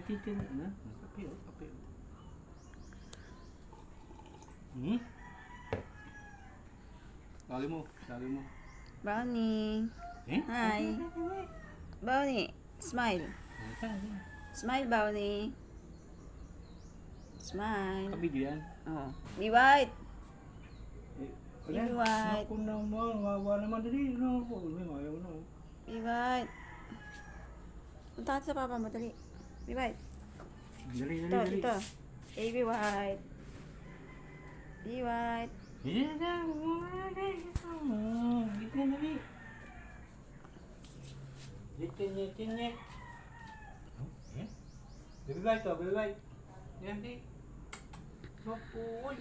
Titin na. Kape o, kape o. Hmm? Sali mo, sali mo. Brownie. Eh? Hi. Brownie. Smile. Smile, Brownie. Smile. Kabidyo yan. Oh. Be white. Wala. Be white. Naku naman, wawa naman dali. Naku, ayaw na. Be white. Punta ka sa papa mo, dali. Be white. Dali, dali, Ito, dali. ito. Hey, be white. Be white. Yan na, gitna dali. Gitna. Yan. Baby white to, baby white. Yan, di. Naku, uy.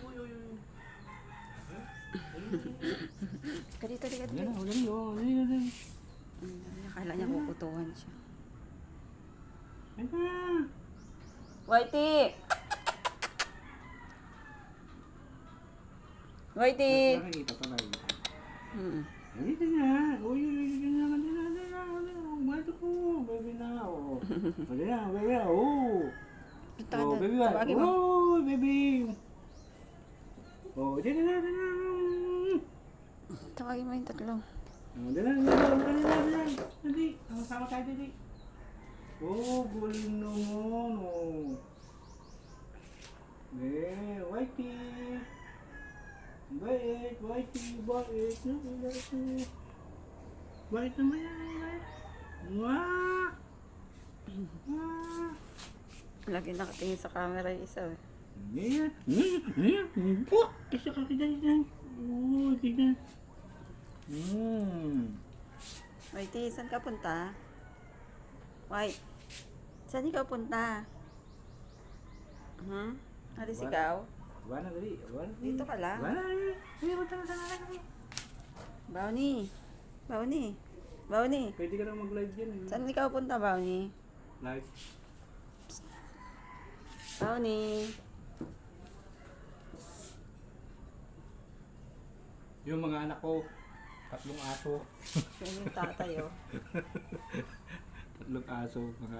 Dali, dali, dali. Yan na, dali, oh, dali. Akala niya kukutuhan siya. Yan na. Whitey! Whitey! Nakikita pa tayo. Dito na. Uy, dito na. Umato ko. Baby na. Oh. Baby na, baby na. Oh. Oh, baby na. Tawagin mo. Oh, baby. Oh, dito na. Tawagin mo yung tatlo. Dali. Dali. Sama tayo, dali. Oh, galing naman. Oh. Whitey. Bait naman yan. Wah! Lagi nakatingin sa camera yung isa. Isa ka kita. Oh, kita. Whitey, saan ka punta? White, saan ikaw punta? Alis ikaw? Wala dali. Dito ka lang? Wala. Brownie. Pwede ka lang mag-live dyan. Saan ikaw punta, Brownie? Live. Brownie. Yung mga anak ko, 3 aso. Yan yung tatay, oh. 3 aso. Mga